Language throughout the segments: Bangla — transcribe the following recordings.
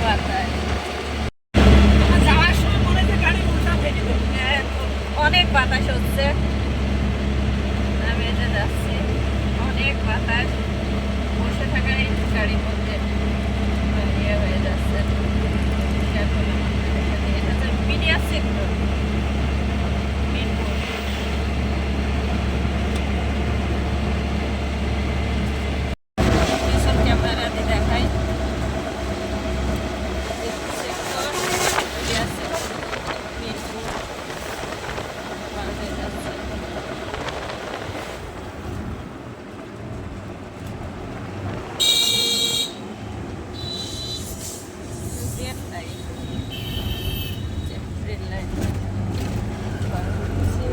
বাতাস, যাওয়ার সময় মনে হচ্ছে গাড়ি উল্টা হয়ে যাবে। অনেক বাতাস হচ্ছে, আমি এই যে যাচ্ছি, অনেক বাতাস, বসে থাকা এই গাড়ির মধ্যে ইয়ে হয়ে যাচ্ছে। এটা হচ্ছে মিডিয়া সেক্টর, মিরপুর। পিছন ক্যামেরা দিয়ে দেখাই, সেক্টর মিডিয়া সেক্টর, মিরপুর পার হয়ে যাচ্ছে। রেল লাইন, রেল লাইন পার হচ্ছে।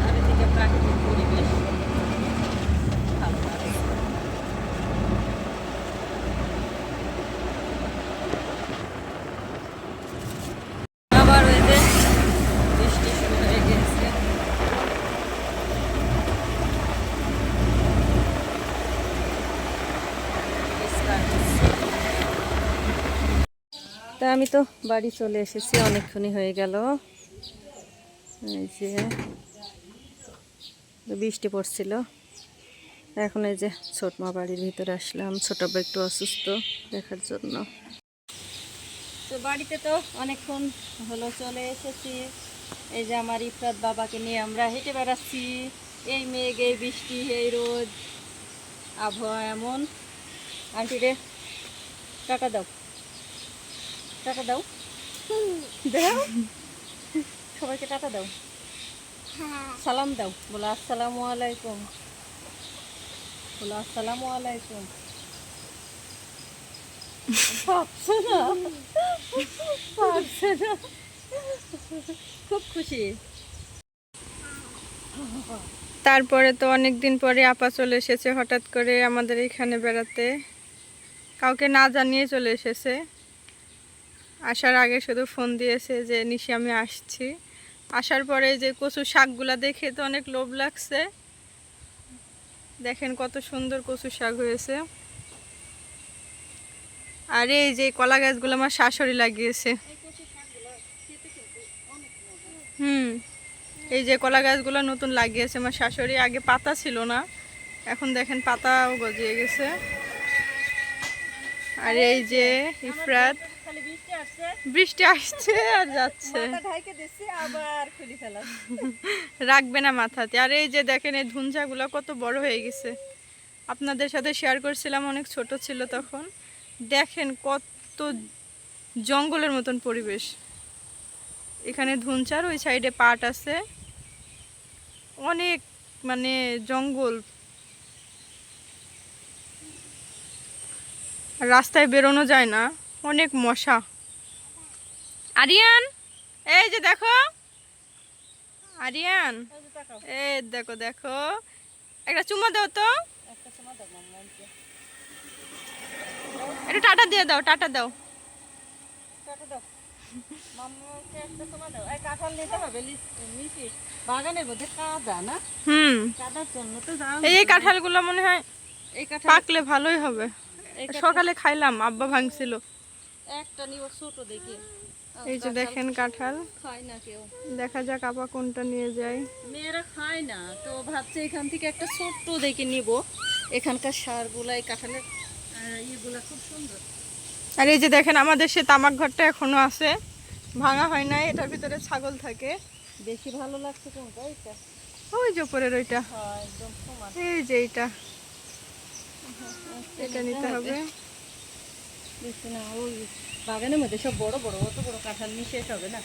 চারিদিকে প্রাকৃতিক পরিবেশ ভালো লাগছে। আবার ওই যে বৃষ্টি শুরু হয়ে গেছে। তা আমি তো বাড়ি চলে এসেছি, অনেকক্ষণই হয়ে গেল। এই যে বৃষ্টি পড়ছিল, এখন এই যে ছোট মা বাড়ির ভিতরে আসলাম, ছোট আপু একটু অসুস্থ, দেখার জন্য। তো বাড়িতে তো অনেকক্ষণ হলো চলে এসেছি। এই যে আমার ইফরাত বাবাকে নিয়ে আমরা হেঁটে বেড়াচ্ছি। এই মেঘ, এই বৃষ্টি, এই রোদ, আবহাওয়া এমন। আন্টি রে টাকা দাও, টাকা দাও, দাও সবাইকে টাকা দাও, সালাম দাও, বলো আসসালামু আলাইকুম, বলো আসসালামু আলাইকুম। পারছে না, পারছে না, খুব খুশি। তারপরে তো অনেক দিন পরে আপা চলে এসেছে হঠাৎ করে আমাদের এখানে বেড়াতে, কাউকে না জানিয়ে চলে এসেছে। আসার আগে শুধু ফোন দিয়েছে যে নিশি আমি আসছি। আসার পরে যে কচু শাকগুলা দেখে তো অনেক লোভ লাগছে। দেখেন কত সুন্দর কচু শাক হয়েছে। আর এই যে কলা গাছগুলো আমার শাশুড়ি লাগিয়েছে। এই যে কলা গাছগুলো নতুন লাগিয়েছে আমার শাশুড়ি, আগে পাতা ছিল না, এখন দেখেন পাতাও গজিয়ে গেছে। আর এই যে ইফরাত, বৃষ্টি আসছে আর যাচ্ছে, রাখবে না মাথাতে। আর এই যে দেখেন এই ধুনঝাগুলো কত বড় হয়ে গেছে, আপনাদের সাথে শেয়ার করছিলাম, অনেক ছোট ছিল তখন। দেখেন কত জঙ্গলের মতন পরিবেশ, এখানে ধুনচার, ওই সাইডে পাট আছে, অনেক মানে জঙ্গল। রাস্তায় বেরোনো যায় না, অনেক মশা। আরিয়ান এই যে দেখো, আরিয়ান এই দেখো, দেখো একটা চুমা দাও তো, একটু টাটা দিয়ে দাও, টাটা দাও। এই কাঁঠালগুলো মনে হয় পাকলে ভালোই হবে, সকালে খাইলাম, আব্বা ভাঙছিল। একটা নিব ছোট দেখি। এই যে দেখেন কাঁঠাল, খায় না কেউ, দেখা যাক আপা কোনটা নিয়ে যায়। মেয়েরা খায় না তো ভাবছে এখান থেকে একটা ছোট্ট দেখে নিব। এখানকার সারগুলা, এই কাঁঠালের ইয়েগুলা খুব সুন্দর। আর এই যে দেখেন আমাদের সে তামাক ঘরটা এখনো আছে, ভাঙা হয় নাই, এটার ভিতরে ছাগল থাকে। বেশি ভালো লাগছে কোনটা? এটা ওই যে উপরের ওইটা, একদম সমান। এই যে এইটা, এটা নিতে হবে। বেশি না, ওই বাগানের মধ্যে সব বড় বড়, অত বড় কাঁঠাল নিয়ে শেষ হবে না।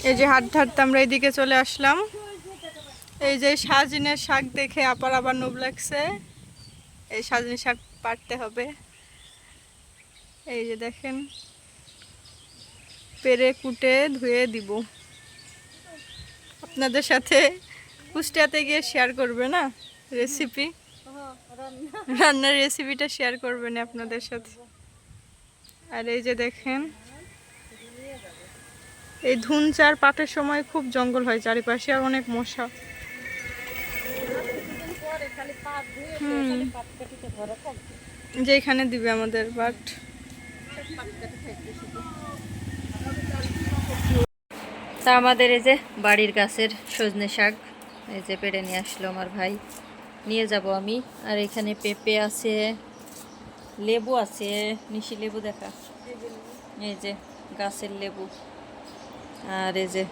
এই যে হাঁটতে হাঁটতে আমরা এইদিকে চলে আসলাম। এই যে সাজনের শাক দেখে আপার আবার লোভ লাগছে, এই সাজনের শাক পাড়তে হবে। এই যে দেখেন পেরে কুটে ধুয়ে দিব, আপনাদের সাথে কুষ্টিয়াতে গিয়ে শেয়ার করবে না রেসিপি, রান্নার রেসিপিটা শেয়ার করবেন আপনাদের সাথে। আর এই যে দেখেন এই ধুনচার পাটের সময় খুব জঙ্গল হয় চারিপাশে, আর অনেক মশা। পাটকাঠিতে ভরা থাকবে, যে এখানে দিবে আমাদের বাট। পাটকাঠি থাকবে শুধু। তা আমাদের এই যে বাড়ির গাছের সজনে শাক এই যে পেড়ে নিয়ে আসলো আমার ভাই, নিয়ে যাব আমি। আর এখানে পেঁপে আছে, লেবু আছে, নিশি লেবু দেখা, এই যে গাছের লেবু। আর এই যে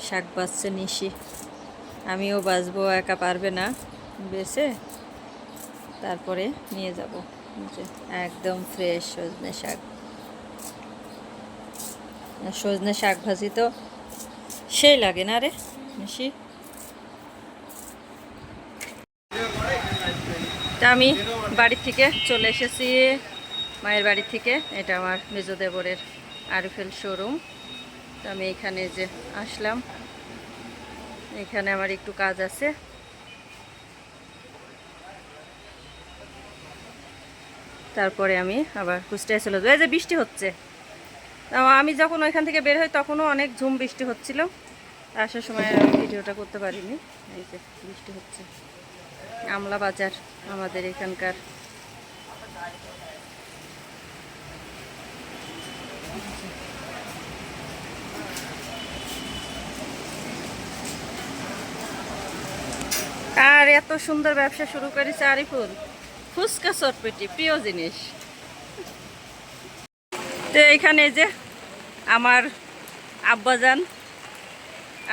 শাক বাজছে নিশি, আমিও বাজবো, একা পারবে না বেছে, তারপরে নিয়ে যাব। এই যে একদম ফ্রেশ সজনে শাক। আর সজনে শাক ভাজি তো সেই লাগে না রে নিশি। তা আমি বাড়ি থেকে চলে এসেছি, মায়ের বাড়ি থেকে। এটা আমার মেজো দেবরের আরএফএল শোরুম। তো আমি এখানে যে আসলাম, এখানে আমার একটু কাজ আছে। তারপরে আমি আবার কুষ্টিয়ায় চলে যাবো। এই যে বৃষ্টি হচ্ছে, আমি যখন ওইখান থেকে বের হই তখনও অনেক ঝুম বৃষ্টি হচ্ছিল। আসার সময় আমি ভিডিওটা করতে পারিনি। এই যে বৃষ্টি হচ্ছে। আমলা বাজার আমাদের এখানকার। আর এত সুন্দর ব্যবসা শুরু করেছে আরিফুল, ফুচকা চটপটি প্রিয় জিনিস। তো এইখানে যে আমার আব্বাজান,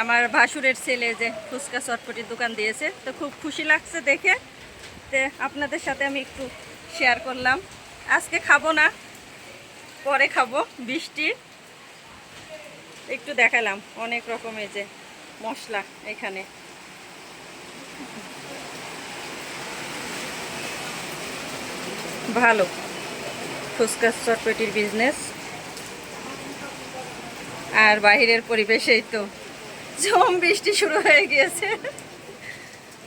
আমার ভাসুরের ছেলে যে ফুচকা চটপটির দোকান দিয়েছে, তো খুব খুশি লাগছে দেখে। তো আপনাদের সাথে আমি একটু শেয়ার করলাম। আজকে খাবো না, পরে খাবো, বৃষ্টি একটু দেখালাম। অনেক রকমের যে মশলা এখানে। ভালো ফুচকা চটপটির বিজনেস। আর বাহিরের পরিবেশেই তো ঝুম বৃষ্টি শুরু হয়ে গিয়েছে।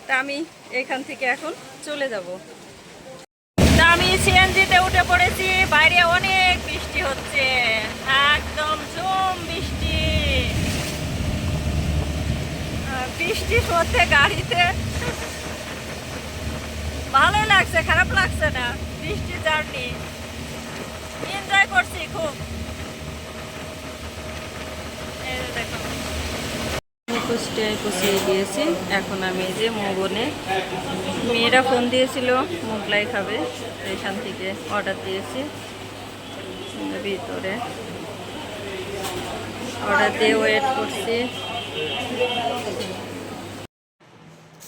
তা আমি এখান থেকে এখন চলে যাব। তা আমি সিএনজিতে উঠে পড়েছি। বাইরে অনেক বৃষ্টি হচ্ছে, একদম ঝুম বৃষ্টি। বৃষ্টির মধ্যে গাড়িতে ভালোই লাগছে, খারাপ লাগছে না। বৃষ্টির জার্নি এনজয় করছি খুব। কুষ্টিয়ায় পৌঁছে গিয়েছি। এখন আমি যে মোগনে, মেয়েরা ফোন দিয়েছিল মোগলাই খাবে, এখান থেকে অর্ডার দিয়েছি। ভিতরে অর্ডার দিয়ে ওয়েট করছি।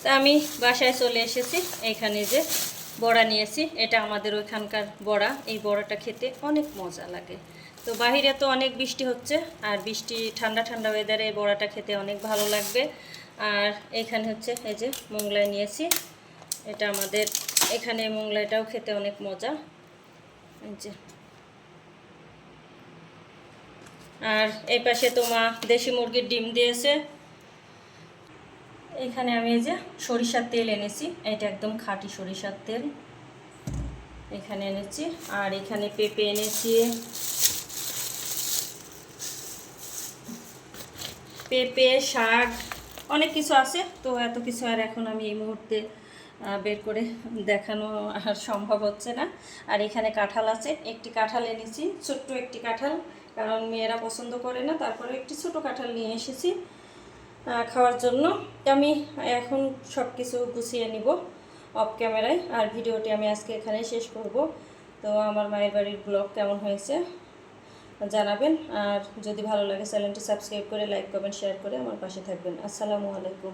তা আমি বাসায় চলে এসেছি। এখানে যে বড়া নিয়েছি, এটা আমাদের ওইখানকার বড়া। এই বড়াটা খেতে অনেক মজা লাগে। তো বাহিরে তো অনেক বৃষ্টি হচ্ছে, আর বৃষ্টি ঠান্ডা ঠান্ডা ওয়েদারে এই বড়াটা খেতে অনেক ভালো লাগবে। আর এখানে হচ্ছে এই যে মোগলাই নিয়েছি, এটা আমাদের এখানে মোগলাইটাও খেতে অনেক মজা। এই যে, আর এই পাশে তো মা দেশি মুরগির ডিম দিয়েছে। এখানে আমি এই যে সরিষার তেল এনেছি, এটা একদম খাঁটি সরিষার তেল এখানে এনেছি। আর এখানে পেঁপে এনেছি, পেঁপে, শাক, অনেক কিছু আছে। তো এত কিছু আর এখন আমি এই মুহূর্তে বের করে দেখানো আর সম্ভব হচ্ছে না। আর এখানে কাঁঠাল আছে, একটি কাঁঠাল এনেছি, ছোট্ট একটি কাঁঠাল, কারণ মেয়েরা পছন্দ করে না। তারপরে একটি ছোট কাঁঠাল নিয়ে এসেছি খাওয়ার জন্য। আমি এখন সব কিছু গুছিয়ে নিব অফ ক্যামেরায়। আর ভিডিওটি আমি আজকে এখানে শেষ করব। তো আমার মায়ের বাড়ির ব্লগ কেমন হয়েছে জানাবেন। আর যদি ভালো লাগে চ্যানেলটি সাবস্ক্রাইব করে লাইক কমেন্ট শেয়ার করে আমার পাশে থাকবেন। আসসালামু আলাইকুম।